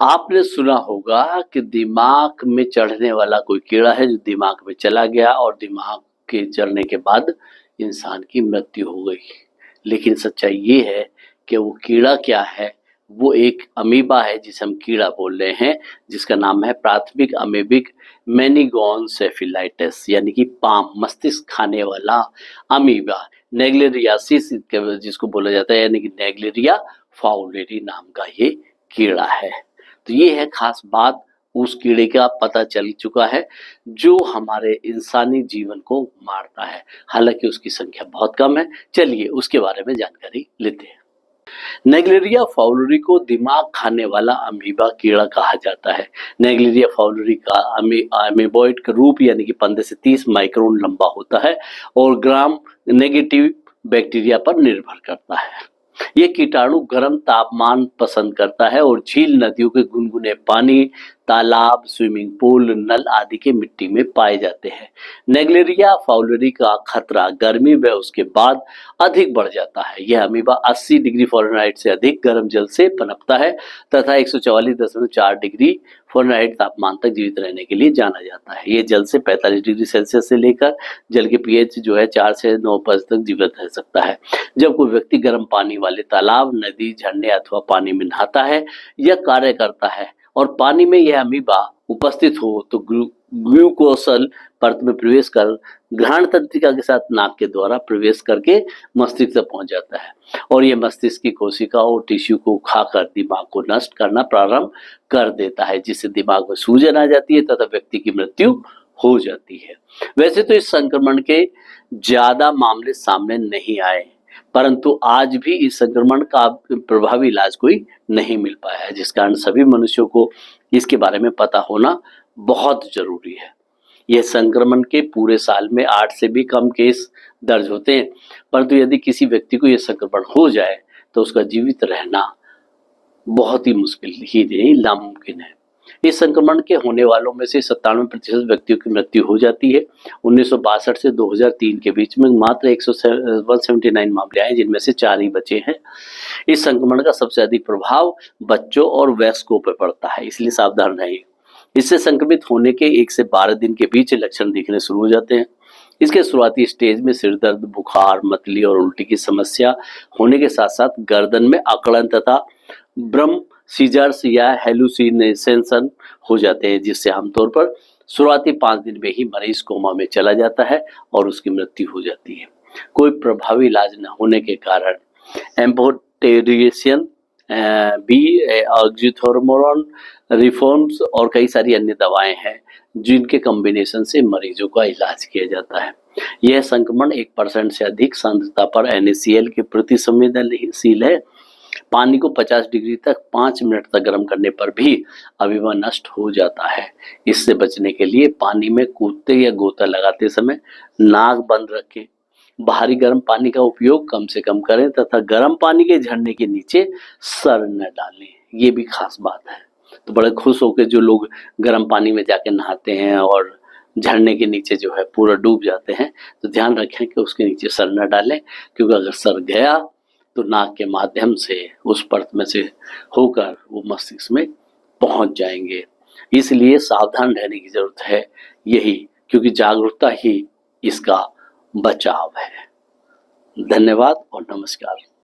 आपने सुना होगा कि दिमाग में चढ़ने वाला कोई कीड़ा है जो दिमाग में चला गया और दिमाग के चढ़ने के बाद इंसान की मृत्यु हो गई। लेकिन सच्चाई ये है कि वो कीड़ा क्या है, वो एक अमीबा है जिसे हम कीड़ा बोल रहे हैं, जिसका नाम है प्राथमिक अमीबिक मेनिगोनसेफेलाइटिस यानी कि पाम मस्तिष्क खाने वाला अमीबा। नेग्लेरियासिस जिसको बोला जाता है यानी कि नेग्लेरिया फाउलेरी नाम का ये कीड़ा है। तो ये है खास बात, उस कीड़े का पता चल चुका है जो हमारे इंसानी जीवन को मारता है। हालांकि उसकी संख्या बहुत कम है। चलिए उसके बारे में जानकारी लेते हैं। नेग्लेरिया फाउलरी को दिमाग खाने वाला अमीबा कीड़ा कहा जाता है। नेग्लेरिया फाउलरी का अमीबॉइड का रूप यानी कि 15 से 30 माइक्रोन लंबा होता है और ग्राम नेगेटिव बैक्टीरिया पर निर्भर करता है। ये कीटाणु गर्म तापमान पसंद करता है और झील, नदियों के गुनगुने पानी, तालाब, स्विमिंग पूल, नल आदि के मिट्टी में पाए जाते हैं। नेग्लेरिया फाउलरी का खतरा गर्मी व उसके बाद अधिक बढ़ जाता है। यह अमीबा 80 डिग्री फ़ारेनहाइट से अधिक गर्म जल से पनपता है तथा 144.4 डिग्री फ़ारेनहाइट तापमान तक जीवित रहने के लिए जाना जाता है। ये जल से 45 डिग्री सेल्सियस से लेकर जल के पीएच जो है 4 से 9% तक जीवित रह सकता है। जब कोई व्यक्ति गर्म पानी वाले तालाब, नदी, झरने अथवा पानी में नहाता है या कार्य करता है और पानी में यह अमीबा उपस्थित हो तो ग्लूकोसल परत में प्रवेश कर ग्रहण तंत्रिका के साथ नाक के द्वारा प्रवेश करके मस्तिष्क तक पहुंच जाता है और यह मस्तिष्क की कोशिका और टिश्यू को खाकर दिमाग को नष्ट करना प्रारंभ कर देता है, जिससे दिमाग में सूजन आ जाती है तथा व्यक्ति की मृत्यु हो जाती है। वैसे तो इस संक्रमण के ज्यादा मामले सामने नहीं आए, परंतु आज भी इस संक्रमण का प्रभावी इलाज कोई नहीं मिल पाया है, जिस कारण सभी मनुष्यों को इसके बारे में पता होना बहुत जरूरी है। यह संक्रमण के पूरे साल में 8 से भी कम केस दर्ज होते हैं, परंतु यदि किसी व्यक्ति को यह संक्रमण हो जाए तो उसका जीवित रहना बहुत ही मुश्किल ही नहीं, नामुमकिन है। इस संक्रमण के होने वालों में से 97% व्यक्तियों की मृत्यु हो जाती है। 1962 से 2003 के बीच में मात्र 179 मामले आए, जिनमें से 4 ही बचे हैं। इस संक्रमण का सबसे अधिक प्रभाव बच्चों और वयस्कों पर पड़ता है, इसलिए सावधान रहिए। इससे संक्रमित होने के 1 से 12 दिन के बीच लक्षण दिखने शुरू हो जाते हैं। इसके शुरुआती स्टेज में सिर दर्द, बुखार, मतली और उल्टी की समस्या होने के साथ साथ गर्दन में अकड़न तथा ब्रह्म सीजर्स या हेलुसिनेशन हो जाते हैं, जिससे आमतौर पर शुरुआती 5 दिन में ही मरीज कोमा में चला जाता है और उसकी मृत्यु हो जाती है। कोई प्रभावी इलाज न होने के कारण एम्फोटेरिएशन बी, ऑक्सीथोरमोन, रिफॉर्म्स और कई सारी अन्य दवाएं हैं जिनके कॉम्बिनेशन से मरीजों का इलाज किया जाता है। यह संक्रमण 1% से अधिक सांद्रता पर NaCl के प्रति संवेदनशील है। पानी को 50 डिग्री तक 5 मिनट तक गर्म करने पर भी अमीबा नष्ट हो जाता है। इससे बचने के लिए पानी में कूदते या गोता लगाते समय नाक बंद रखें, बाहरी गर्म पानी का उपयोग कम से कम करें तथा गर्म पानी के झरने के नीचे सर न डालें। ये भी खास बात है। तो बड़े खुश होकर जो लोग गर्म पानी में जाके नहाते हैं और झरने के नीचे जो है पूरा डूब जाते हैं, तो ध्यान रखें कि उसके नीचे सर न डालें, क्योंकि अगर सर गया तो नाक के माध्यम से उस परत में से होकर वो मस्तिष्क में पहुंच जाएंगे। इसलिए सावधान रहने की जरूरत है यही, क्योंकि जागरूकता ही इसका बचाव है। धन्यवाद और नमस्कार।